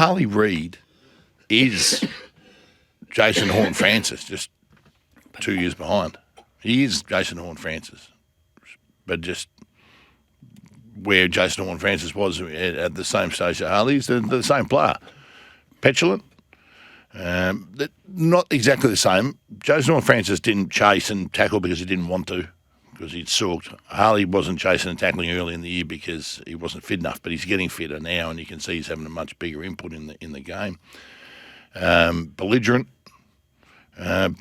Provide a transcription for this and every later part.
Harley Reid is Jason Horne-Francis, just 2 years behind. He is Jason Horne-Francis, but just where Jason Horne-Francis was at the same stage as Harley, he's the same player. Petulant. Not exactly the same. Jason Horne-Francis didn't chase and tackle because he didn't want to, because he'd sulked. Harley wasn't chasing and tackling early in the year because he wasn't fit enough, but he's getting fitter now, and you can see he's having a much bigger input in the game. Belligerent,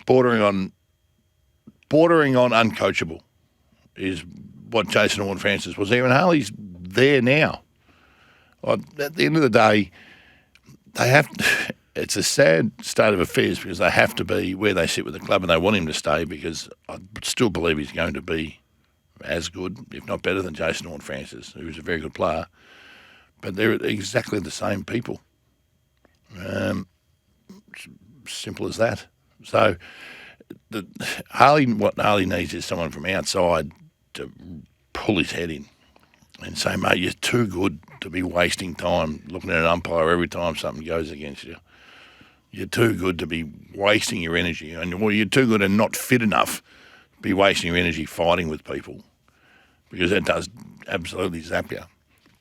bordering on uncoachable is what Jason Horne-Francis was there, and Harley's there now. At the end of the day, they have. It's a sad state of affairs because they have to be where they sit with the club, and they want him to stay because I still believe he's going to be as good, if not better, than Jason Horne-Francis, who's a very good player. But they're exactly the same people. Simple as that. So what Harley needs is someone from outside to pull his head in and say, mate, you're too good to be wasting time looking at an umpire every time something goes against you. You're too good to be wasting your energy, or you're too good and not fit enough to be wasting your energy fighting with people, because that does absolutely zap you.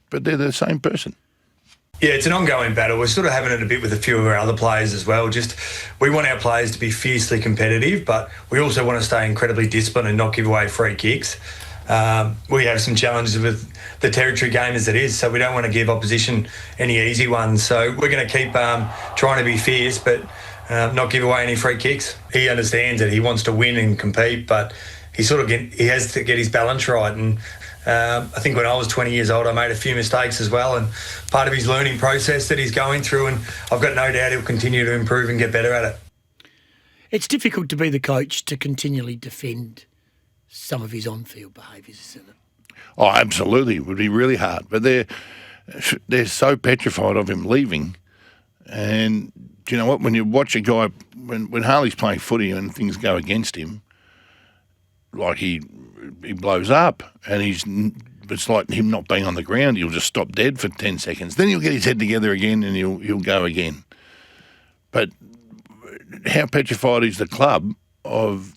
But they're the same person. Yeah, it's an ongoing battle. We're sort of having it a bit with a few of our other players as well. Just we want our players to be fiercely competitive, but we also want to stay incredibly disciplined and not give away free kicks. We have some challenges with the territory game as it is, so we don't want to give opposition any easy ones. So we're going to keep trying to be fierce, but not give away any free kicks. He understands it. He wants to win and compete, but he has to get his balance right. And I think when I was 20 years old, I made a few mistakes as well, and part of his learning process that he's going through, and I've got no doubt he'll continue to improve and get better at it. It's difficult to be the coach to continually defend some of his on-field behaviours, isn't it? Oh, absolutely. It would be really hard. But they're so petrified of him leaving. And do you know what? When you watch a guy, when Harley's playing footy and things go against him, like he blows up, and it's like him not being on the ground. He'll just stop dead for 10 seconds. Then he'll get his head together again and he'll go again. But how petrified is the club of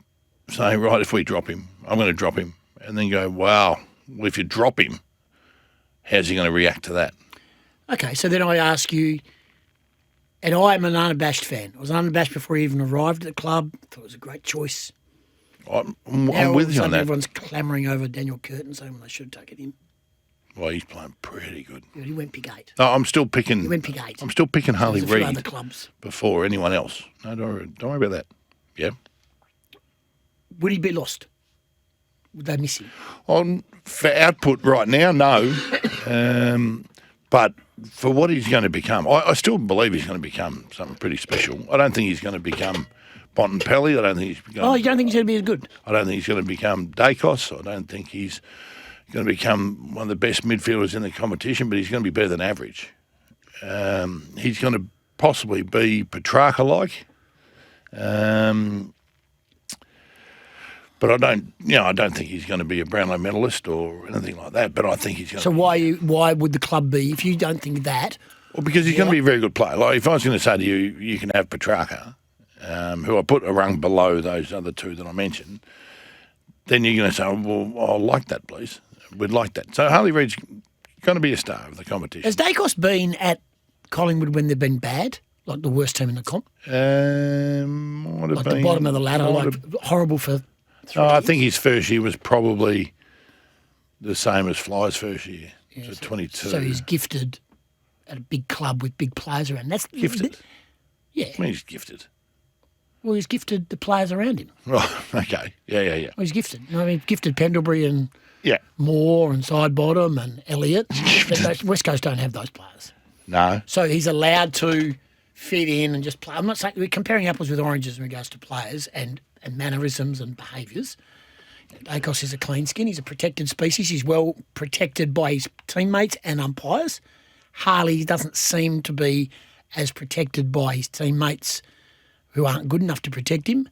saying, right, if we drop him, I'm going to drop him, and then go, wow, well, if you drop him, how's he going to react to that? Okay, so then I ask you, and I'm an unabashed fan. I was unabashed before he even arrived at the club. Thought it was a great choice. I'm with you on that. Everyone's clamouring over Daniel Curtin, saying they should have taken him. Well, he's playing pretty good. Yeah, he went pick 8. No, I'm still picking. He went pick 8. I'm still picking Harley There's a few Reid other clubs before anyone else. No, don't worry about that. Yeah. Would he be lost? Would they miss him? For output right now, no. But for what he's going to become, I still believe he's going to become something pretty special. I don't think he's going to become Bontempelli. I don't think he's going. Oh, you don't think he's going to be as good? I don't think he's going to become Dacos. I don't think he's going to become one of the best midfielders in the competition, but he's going to be better than average. He's going to possibly be Petrarca-like. But I don't think he's going to be a Brownlow medalist or anything like that. But I think he's going to. So why would the club be, if you don't think that? Well, because he's going to be a very good player. Like if I was going to say to you, you can have Petrarca, who I put a rung below those other two that I mentioned, then you're going to say, well, I'll like that, please. We'd like that. So Harley Reid's going to be a star of the competition. Has Dacos been at Collingwood when they've been bad? Like the worst team in the comp? Might have like been. The bottom of the ladder, horrible for 3 years? I think his first year was probably the same as Fly's first year. Yeah, so 22. So he's gifted at a big club with big players around. That's gifted? Yeah. I mean, he's gifted. Well, he's gifted the players around him. Right, okay. Yeah. Well, he's gifted. I mean, gifted Pendlebury and yeah. Moore and Sidebottom and Elliott. West Coast don't have those players. No. So he's allowed to fit in and just play. I'm not saying we're comparing apples with oranges in regards to players and mannerisms and behaviours. Dacos is a clean skin. He's a protected species. He's well protected by his teammates and umpires. Harley doesn't seem to be as protected by his teammates who aren't good enough to protect him,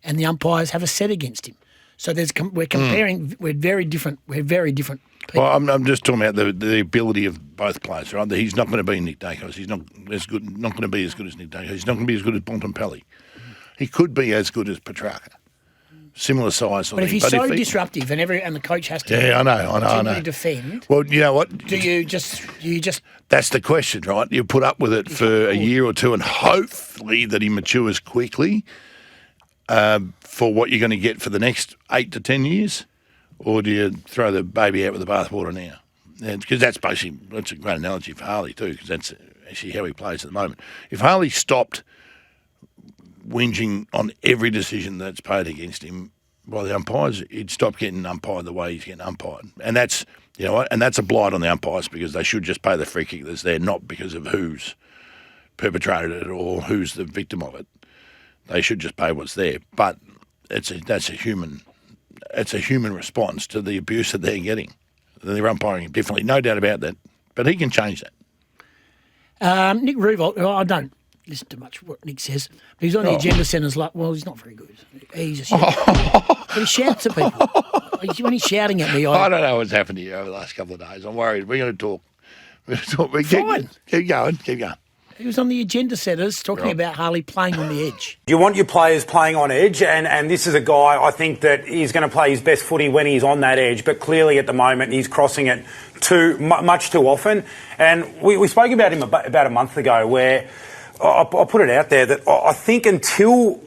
and the umpires have a set against him. So we're comparing. We're very different. We're very different people. Well, I'm just talking about the ability of both players, right? He's not going to be Nick Dacos. He's not as good. Not going to be as good as Nick Dacos. He's not going to be as good as Bontempelli. He could be as good as Petrarca. Similar size. But if he's so disruptive and the coach has to I know. defend. Well, you know what? Do you just That's the question, right? You put up with it for a year or two and hopefully that he matures quickly for what you're going to get for the next 8 to 10 years, or do you throw the baby out with the bathwater now? Because that's a great analogy for Harley too, because that's actually how he plays at the moment. If Harley stopped whinging on every decision that's paid against him by the umpires, he'd stop getting umpired the way he's getting umpired. And that's, you know what, and that's a blight on the umpires, because they should just pay the free kick that's there, not because of who's perpetrated it or who's the victim of it. They should just pay what's there. But that's a human response to the abuse that they're getting. They're umpiring differently, no doubt about that. But he can change that. Nick Ruvold, I don't listen to much what Nick says, but he's on the agenda centres like, well, he's not very good. He's just but he shouts at people. When he's shouting at me, I don't know what's happened to you over the last couple of days. I'm worried. We're going to talk. Fine. Keep going. He was on the agenda setters talking about Harley playing on the edge. You want your players playing on edge, and this is a guy I think that is going to play his best footy when he's on that edge, but clearly at the moment he's crossing it much too often. And we spoke about him about a month ago, where I put it out there that I think until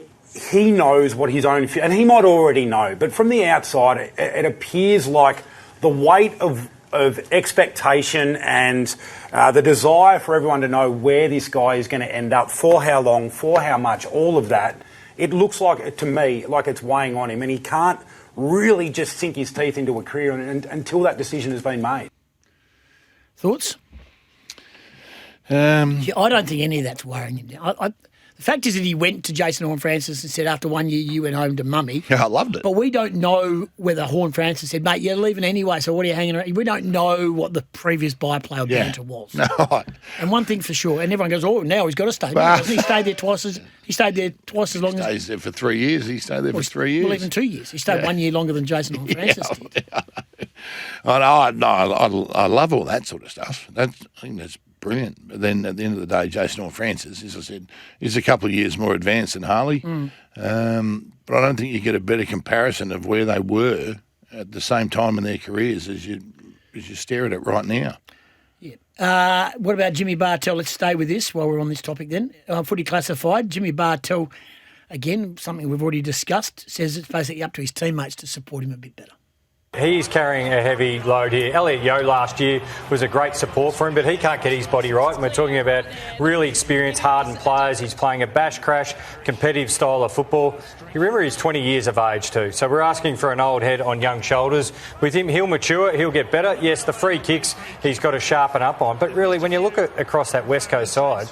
he knows what his own... And he might already know, but from the outside it appears like the weight of expectation and the desire for everyone to know where this guy is going to end up, for how long, for how much, all of that, it looks like, to me, like it's weighing on him, and he can't really just sink his teeth into a career until that decision has been made. Thoughts? I don't think any of that's worrying him. The fact is that he went to Jason Horne-Francis and said, after 1 year, you went home to mummy. Yeah, I loved it. But we don't know whether Horne-Francis said, mate, you're leaving anyway, so what are you hanging around? We don't know what the previous byplay or banter was. No. And one thing for sure, and everyone goes, oh, now he's got to stay. No, he stayed there twice as long as... He stayed there for 3 years. He stayed there for 3 years. Well, even 2 years. He stayed 1 year longer than Jason Horne-Francis did. I love all that sort of stuff. I think that's brilliant. But then at the end of the day, Jason Horne-Francis, as I said, is a couple of years more advanced than Harley. But I don't think you get a better comparison of where they were at the same time in their careers as you stare at it right now. Yeah. What about Jimmy Bartell? Let's stay with this while we're on this topic then. Footy Classified, Jimmy Bartell, again, something we've already discussed, says it's basically up to his teammates to support him a bit better. He's carrying a heavy load here. Elliot Yeo last year was a great support for him, but he can't get his body right. And we're talking about really experienced, hardened players. He's playing a bash crash, competitive style of football. You remember he's 20 years of age too. So we're asking for an old head on young shoulders. With him, he'll mature, he'll get better. Yes, the free kicks he's got to sharpen up on. But really, when you look across that West Coast side,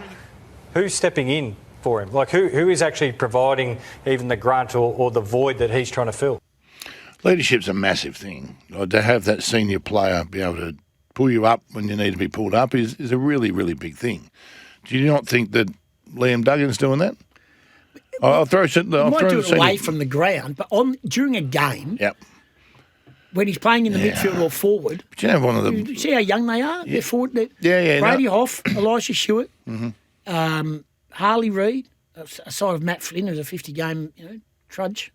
who's stepping in for him? Like who is actually providing even the grunt or the void that he's trying to fill? Leadership's a massive thing. To have that senior player be able to pull you up when you need to be pulled up is a really, really big thing. Do you not think that Liam Duggan's doing that? I'll throw it away from the ground, but during a game, when he's playing in the midfield or forward, but you know, one of them. You see how young they are? They're forward. Brady Hoff, Elisha Stewart, Harley Reid, aside of Matt Flynn, who's a 50-game trudge.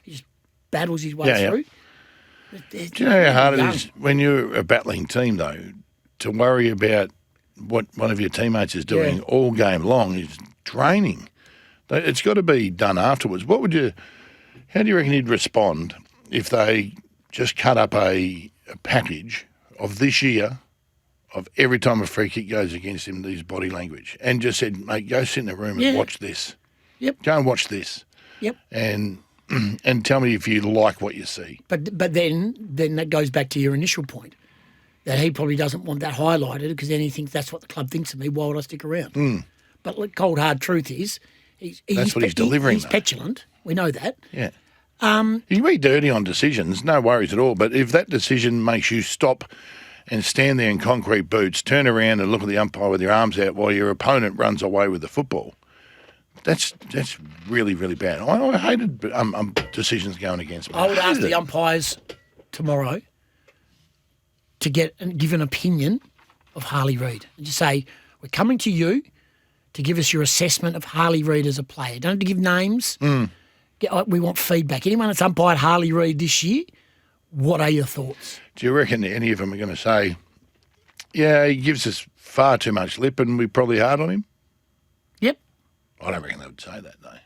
He just battles his way through. Do you know how hard it is when you're a battling team, though, to worry about what one of your teammates is doing all game long is draining. It's got to be done afterwards. How do you reckon he'd respond if they just cut up a package of this year of every time a free kick goes against him, his body language, and just said, mate, go sit in the room and watch this. Yep. Go and watch this. Yep. And tell me if you like what you see. But then that goes back to your initial point, that he probably doesn't want that highlighted because then he thinks that's what the club thinks of me. Why would I stick around? But the cold hard truth is, that's what he's delivering. He's petulant. We know that. Yeah. You can be dirty on decisions, no worries at all. But if that decision makes you stop and stand there in concrete boots, turn around and look at the umpire with your arms out while your opponent runs away with the football, that's really, really bad. I hated decisions going against me. I would ask hated the it. umpires tomorrow to give an opinion of Harley Reid. And just say, we're coming to you to give us your assessment of Harley Reid as a player. Don't have to give names. We want feedback. Anyone that's umpired Harley Reid this year, what are your thoughts? Do you reckon any of them are going to say, yeah, he gives us far too much lip and we're probably hard on him? Yep. I don't reckon they would say that, though.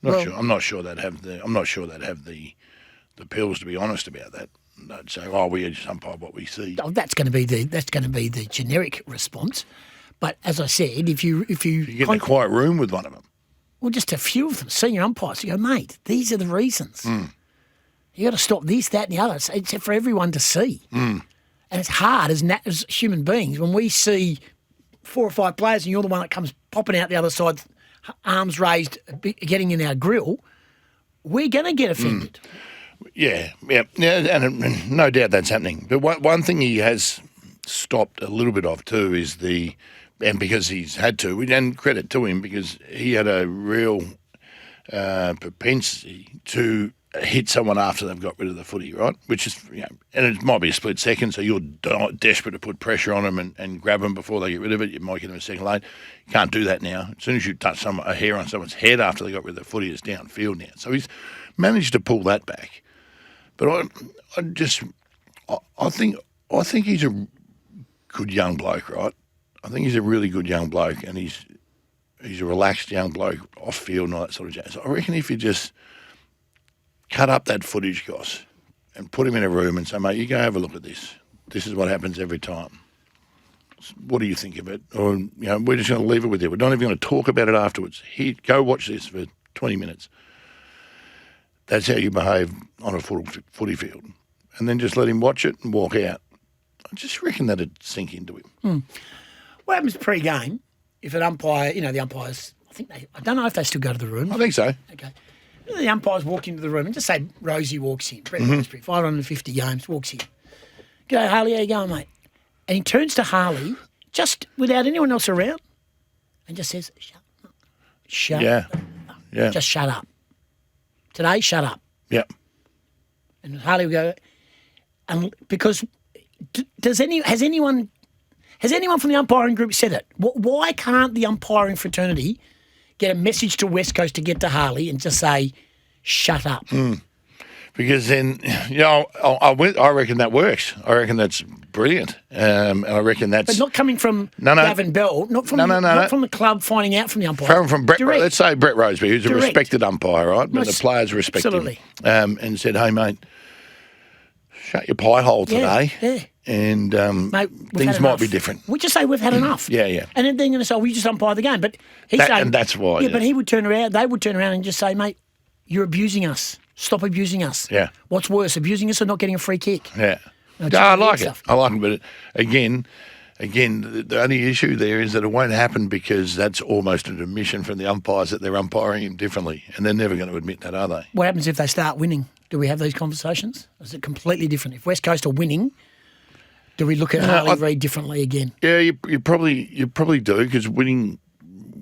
Well- I'm not sure they'd have the pills to be honest about that. They'd say, "Oh, we just umpire what we see." Oh, that's going to be the generic response. But as I said, if you You get in a quiet room with one of them. well, just a few of them, senior umpires, you go, mate, these are the reasons. You got to stop this, that, and the other. It's for everyone to see. And it's hard as human beings when we see 4 or 5 players and you're the one that comes popping out the other side, arms raised, getting in our grill. We're going to get offended. Yeah, and no doubt that's happening. But one thing he has stopped a little bit of too is and because he's had to, and credit to him because he had a real propensity to hit someone after they've got rid of the footy, right? Which is, and it might be a split second, so you're desperate to put pressure on them and grab them before they get rid of it. You might get them a second late. You can't do that now. As soon as you touch a hair on someone's head after they got rid of the footy, it's downfield now. So he's managed to pull that back. But I think he's a good young bloke, right? I think he's a really good young bloke, and he's a relaxed young bloke off field and all that sort of jazz. I reckon if you just cut up that footage, Goss, and put him in a room and say, mate, you go have a look at this. This is what happens every time. What do you think of it? Or we're just going to leave it with you. We're not even going to talk about it afterwards. Here, go watch this for 20 minutes. That's how you behave on a footy field. And then just let him watch it and walk out. I just reckon that'd sink into him. What happens pre-game if an umpire, the umpires, I don't know if they still go to the room. I think so. Okay. The umpires walk into the room and just say Rosie walks in. Brett Roseberry, 550 games, walks in. G'day, Harley, how you going, mate? And he turns to Harley, just without anyone else around, and just says, shut up. Yeah. Just shut up. Today, shut up. Yep. And Harley will go, and because has anyone from the umpiring group said it? Why can't the umpiring fraternity get a message to West Coast to get to Harley and just say, shut up? Because then, I reckon that works. I reckon that's brilliant. And I reckon that's... But not coming from Gavin Bell, not from the club finding out from the umpire. From Brett, Direct. let's say Brett Roseberry, who's a Direct. respected umpire, right? But the players respect absolutely. him. And said, hey, mate, shut your pie hole today. Yeah. And Mate, things might be different. We just say we've had enough. Yeah. And then they're going to say, well, you just umpire the game. But he's saying... And that's why. Yeah, but he would turn around, they would turn around and just say, mate, you're abusing us. Stop abusing us. Yeah. What's worse, abusing us or not getting a free kick? Yeah. No, I like it. stuff. I like it. But again, the only issue there is that it won't happen because that's almost an admission from the umpires that they're umpiring him differently. And they're never going to admit that, are they? What happens if they start winning? Do we have these conversations? Is it completely different? If West Coast are winning, do we look at Harley Reid differently again? Yeah, you probably do because winning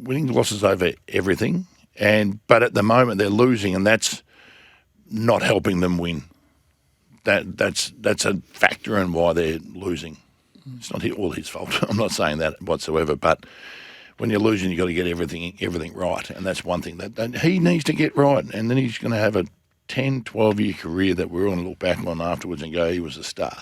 glosses over everything. But at the moment they're losing, and that's not helping them win. That's a factor in why they're losing. It's not all his fault. I'm not saying that whatsoever. But when you're losing, you've got to get everything right, and that's one thing that he needs to get right. And then he's going to have a 10, 12-year career that we're going to look back on afterwards and go, he was a star.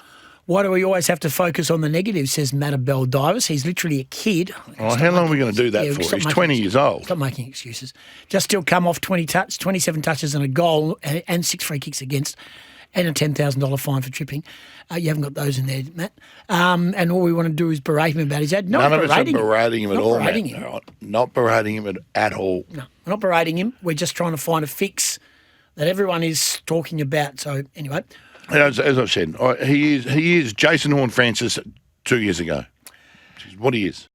Why do we always have to focus on the negative, says Mattabel Divers. He's literally a kid. Oh, how long are we going to do that for? He's 20 years old. Stop making excuses. Just still come off 27 touches and a goal and 6 free kicks against and a $10,000 fine for tripping. You haven't got those in there, Matt. And all we want to do is berate him about his ad. None of it's berating him at all, Matt. Not berating him at all. No, we're not berating him. We're just trying to find a fix that everyone is talking about. So anyway... As I've said, he is Jason Horne-Francis 2 years ago, which is what he is.